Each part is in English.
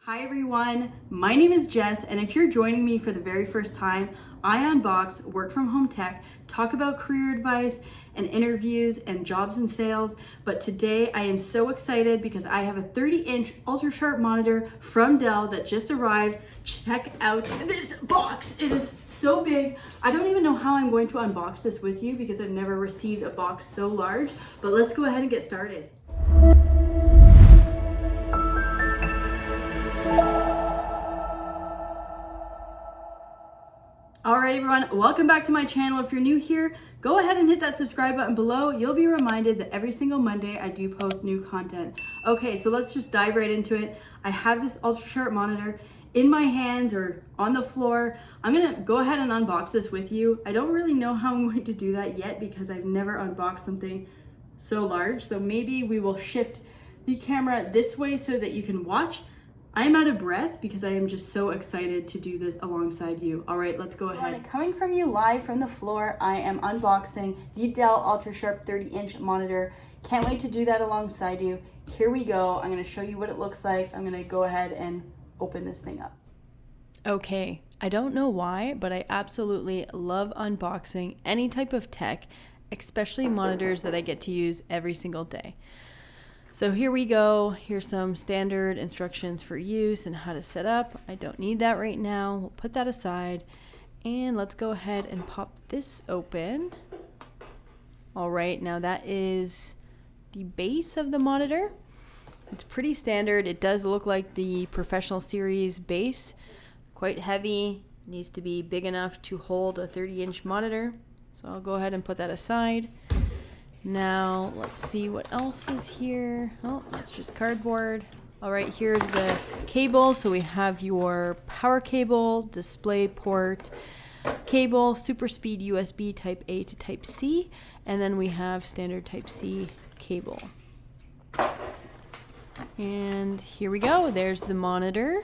Hi everyone, my name is Jess, and if you're joining me for the very first time, I unbox work from home tech, talk about career advice and interviews and jobs and sales. But today I am so excited because I have a 30-inch Ultrasharp monitor from Dell that just arrived. Check out this box. It is so big. I don't even know how I'm going to unbox this with you because I've never received a box so large, but let's go ahead and get started. Alright everyone, welcome back to my channel. If you're new here, go ahead and hit that subscribe button below. You'll be reminded that every single Monday I do post new content. Okay, so let's just dive right into it. I have this Ultrasharp monitor in my hands or on the floor. I'm gonna go ahead and unbox this with you. I don't really know how I'm going to do that yet because I've never unboxed something so large. So maybe we will shift the camera this way so that you can watch. I'm out of breath because I am just so excited to do this alongside you. All right, let's go ahead. Coming from you live from the floor, I am unboxing the Dell Ultrasharp 30-inch monitor. Can't wait to do that alongside you. Here we go. I'm gonna show you what it looks like. I'm gonna go ahead and open this thing up. Okay, I don't know why, but I absolutely love unboxing any type of tech, especially monitors that I get to use every single day. So here we go. Here's some standard instructions for use and how to set up. I don't need that right now. We'll put that aside and let's go ahead and pop this open. All right, now that is the base of the monitor. It's pretty standard. It does look like the professional series base, quite heavy, needs to be big enough to hold a 30-inch monitor. So I'll go ahead and put that aside. Now, let's see what else is here. Oh, that's just cardboard. All right, here's the cable. So we have your power cable, display port cable, super speed USB type A to type C, and then we have standard type C cable. And here we go. There's the monitor.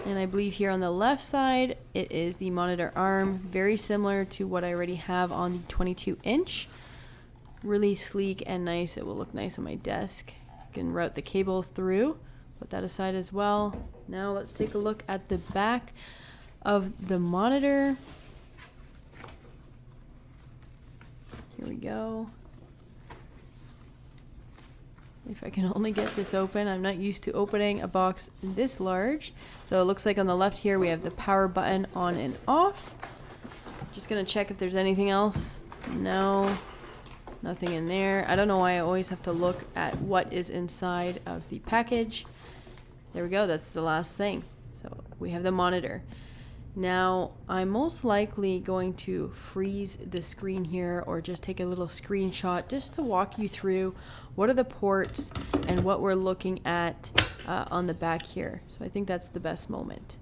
And I believe here on the left side, it is the monitor arm, very similar to what I already have on the 22-inch. Really sleek and nice. It will look nice on my desk. You can route the cables through. Put that aside as well. Now let's take a look at the back of the monitor. Here we go. If I can only get this open. I'm not used to opening a box this large. So it looks like on the left here we have the power button on and off. Just gonna check if there's anything else. No. Nothing in there. I don't know why I always have to look at what is inside of the package. There we go. That's the last thing. So we have the monitor. Now, I'm most likely going to freeze the screen here or just take a little screenshot just to walk you through what are the ports and what we're looking at on the back here. So I think that's the best moment.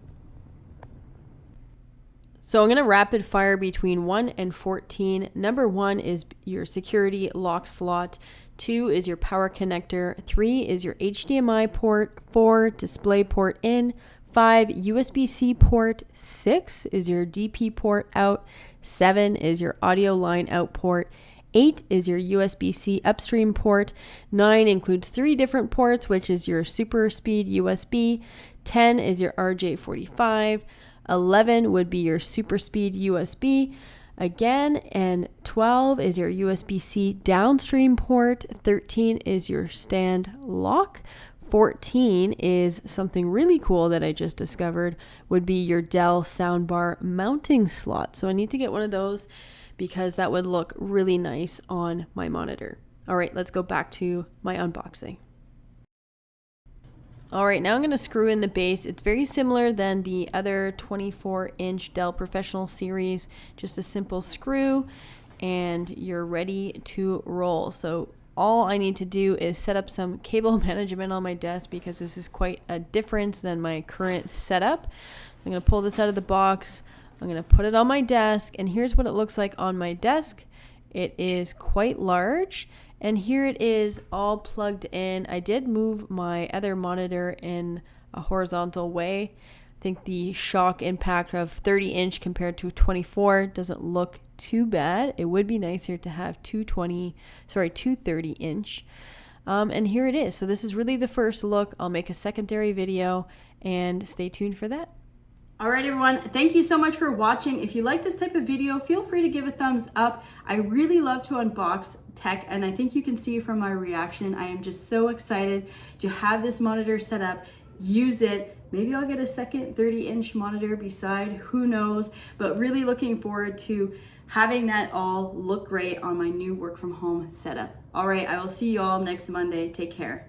So I'm going to rapid fire between 1 and 14. Number 1 is your security lock slot. 2 is your power connector. 3 is your HDMI port. 4, display port in. 5, USB-C port. 6 is your DP port out. 7 is your audio line out port. 8 is your USB-C upstream port. 9 includes 3 different ports, which is your super speed USB. 10 is your RJ45. 11 would be your super speed USB again, and 12 is your USB-C downstream port. 13 is your stand lock. 14 is something really cool that I just discovered, would be your Dell soundbar mounting slot. So I need to get one of those because that would look really nice on my monitor. All right, let's go back to my unboxing. All right, now I'm going to screw in the base. It's very similar than the other 24-inch Dell Professional Series. Just a simple screw and you're ready to roll. So all I need to do is set up some cable management on my desk because this is quite a difference than my current setup. I'm going to pull this out of the box. I'm going to put it on my desk, and here's what it looks like on my desk. It is quite large. And here it is all plugged in. I did move my other monitor in a horizontal way. I think the shock impact of 30-inch compared to 24 doesn't look too bad. It would be nicer to have two 30-inch. And here it is. So this is really the first look. I'll make a secondary video and stay tuned for that. All right, everyone, thank you so much for watching. If you like this type of video, feel free to give a thumbs up. I really love to unbox tech, and I think you can see from my reaction, I am just so excited to have this monitor set up, use it. Maybe I'll get a second 30-inch monitor beside, who knows, but really looking forward to having that all look great on my new work from home setup. All right, I will see you all next Monday. Take care.